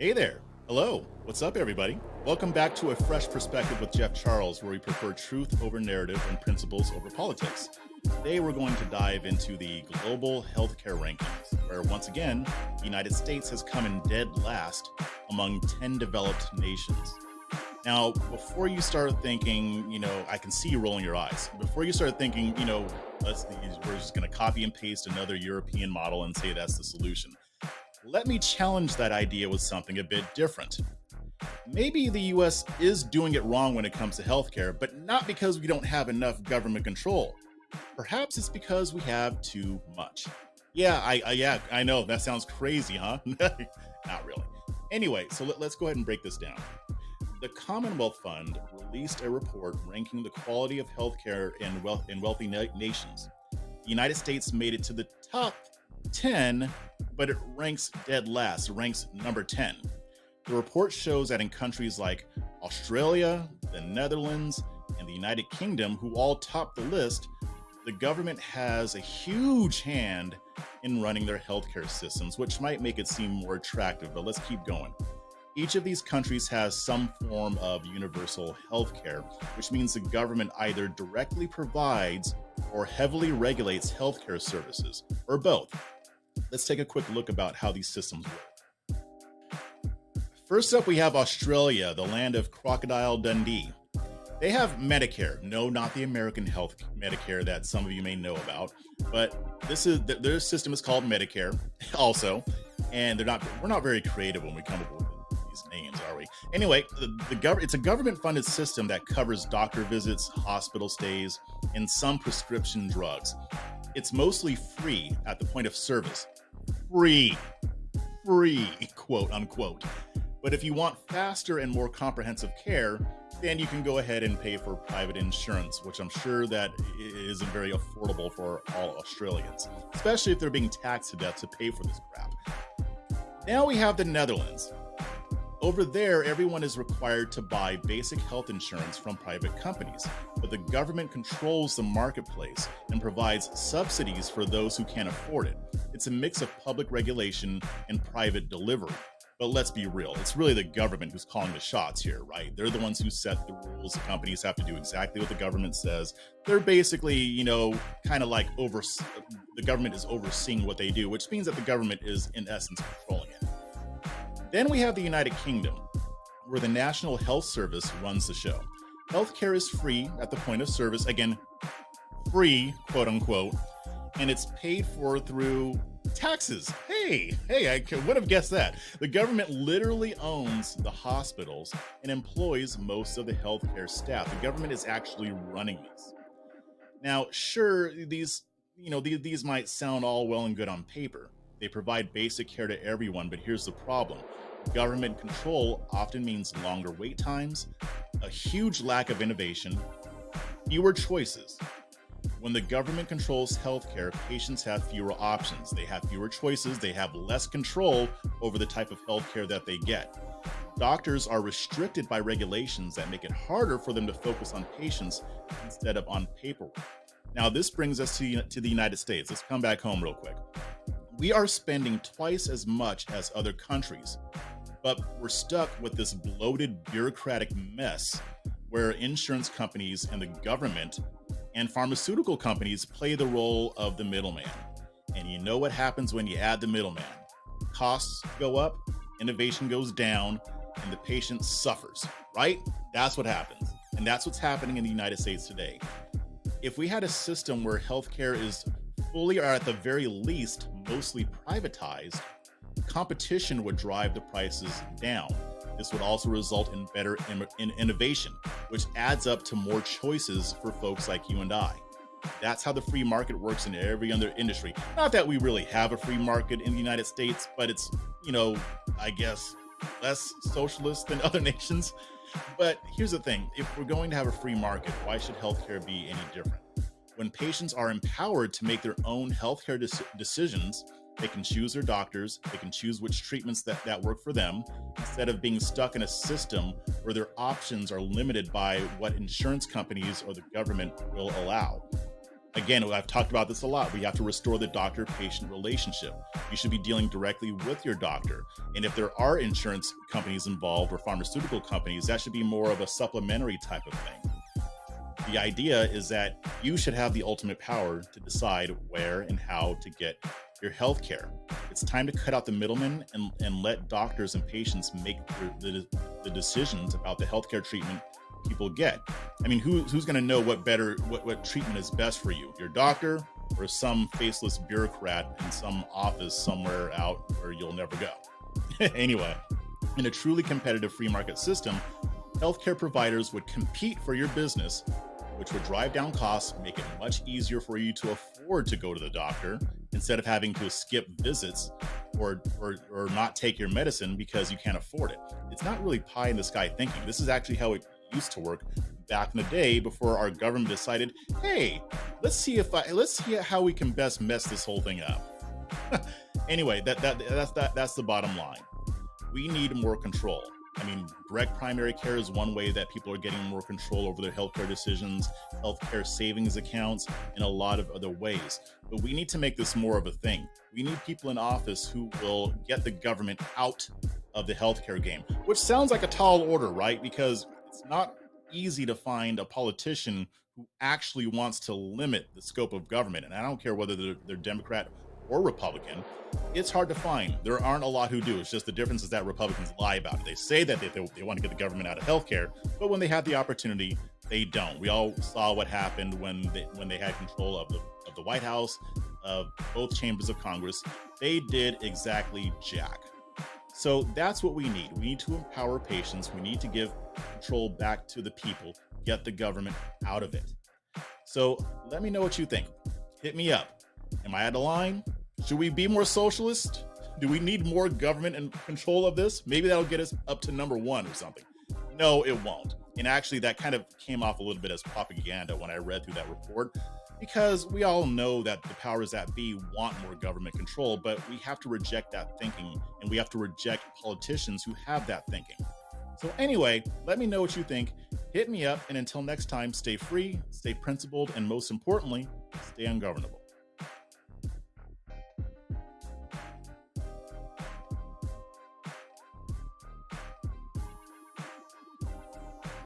Hey there. Hello. What's up, everybody? Welcome back to A Fresh Perspective with Jeff Charles, where we prefer truth over narrative and principles over politics. Today, we're going to dive into the global healthcare rankings, where once again, the United States has come in dead last among 10 developed nations. Now, before you start thinking, I can see you rolling your eyes. Before you start thinking, we're just going to copy and paste another European model and say that's the solution. Let me challenge that idea with something a bit different. Maybe the US is doing it wrong when it comes to healthcare, but not because we don't have enough government control. Perhaps it's because we have too much. I know that sounds crazy, huh? Not really. Anyway, so let's go ahead and break this down. The Commonwealth Fund released a report ranking the quality of healthcare in wealthy nations. The United States made it to the top 10, but it ranks dead last. It ranks number 10. The report shows that in countries like Australia, the Netherlands, and the United Kingdom, who all top the list, the government has a huge hand in running their healthcare systems, which might make it seem more attractive, but let's keep going. Each of these countries has some form of universal healthcare, which means the government either directly provides or heavily regulates healthcare services, or both. Let's take a quick look about how these systems work. First up, we have Australia, the land of Crocodile Dundee. They have Medicare. No, not the American health Medicare that some of you may know about, but their system is called Medicare also, and we're not very creative when we come up with these names, are we? Anyway, it's a government-funded system that covers doctor visits, hospital stays, and some prescription drugs. It's mostly free at the point of service. Free, quote unquote. But if you want faster and more comprehensive care, then you can go ahead and pay for private insurance, which I'm sure that isn't very affordable for all Australians, especially if they're being taxed to death to pay for this crap. Now we have the Netherlands. Over there, everyone is required to buy basic health insurance from private companies, but the government controls the marketplace and provides subsidies for those who can't afford it. It's a mix of public regulation and private delivery. But let's be real, it's really the government who's calling the shots here, right? They're the ones who set the rules. The companies have to do exactly what the government says. They're basically, kind of like the government is overseeing what they do, which means that the government is, in essence, controlling it. Then we have the United Kingdom, where the National Health Service runs the show. Healthcare is free at the point of service, again, free, quote unquote, and it's paid for through taxes. Hey, I would have guessed that. The government literally owns the hospitals and employs most of the healthcare staff. The government is actually running this. Now, sure, these might sound all well and good on paper. They provide basic care to everyone, but here's the problem. Government control often means longer wait times, a huge lack of innovation, fewer choices. When the government controls healthcare, patients have fewer options. They have fewer choices. They have less control over the type of healthcare that they get. Doctors are restricted by regulations that make it harder for them to focus on patients instead of on paperwork. Now, this brings us to the United States. Let's come back home real quick. We are spending twice as much as other countries, but we're stuck with this bloated bureaucratic mess where insurance companies and the government and pharmaceutical companies play the role of the middleman. And you know what happens when you add the middleman? Costs go up, innovation goes down, and the patient suffers, right? That's what happens. And that's what's happening in the United States today. If we had a system where healthcare is fully, or at the very least, mostly privatized, competition would drive the prices down. This would also result in better innovation, which adds up to more choices for folks like you and I. That's how the free market works in every other industry. Not that we really have a free market in the United States, but it's, I guess, less socialist than other nations. But here's the thing. If we're going to have a free market, why should healthcare be any different? When patients are empowered to make their own healthcare decisions, they can choose their doctors, they can choose which treatments that work for them, instead of being stuck in a system where their options are limited by what insurance companies or the government will allow. Again, I've talked about this a lot. We have to restore the doctor-patient relationship. You should be dealing directly with your doctor. And if there are insurance companies involved or pharmaceutical companies, that should be more of a supplementary type of thing. The idea is that you should have the ultimate power to decide where and how to get your health care. It's time to cut out the middlemen and let doctors and patients make the decisions about the healthcare treatment people get. I mean, who's going to know what treatment is best for you? Your doctor or some faceless bureaucrat in some office somewhere out where you'll never go? Anyway, in a truly competitive free market system, healthcare providers would compete for your business, which would drive down costs, make it much easier for you to afford to go to the doctor instead of having to skip visits or not take your medicine because you can't afford it. It's not really pie in the sky thinking. This is actually how it used to work back in the day before our government decided, hey, let's see how we can best mess this whole thing up. Anyway, that's the bottom line. We need more control. I mean, direct primary care is one way that people are getting more control over their healthcare decisions, healthcare savings accounts, and a lot of other ways. But we need to make this more of a thing. We need people in office who will get the government out of the healthcare game, which sounds like a tall order, right? Because it's not easy to find a politician who actually wants to limit the scope of government. And I don't care whether they're Democrat or Republican. It's hard to find. There aren't a lot who do. It's just the difference is that Republicans lie about it. They say that they want to get the government out of healthcare, but when they have the opportunity, they don't. We all saw what happened when they had control of the White House, of both chambers of Congress. They did exactly jack. So that's what we need. We need to empower patients. We need to give control back to the people, get the government out of it. So let me know what you think. Hit me up. Am I out of line? Should we be more socialist? Do we need more government and control of this? Maybe that'll get us up to number one or something. No, it won't. And actually, that kind of came off a little bit as propaganda when I read through that report, because we all know that the powers that be want more government control, but we have to reject that thinking, and we have to reject politicians who have that thinking. So anyway, let me know what you think. Hit me up, and until next time, stay free, stay principled, and most importantly, stay ungovernable.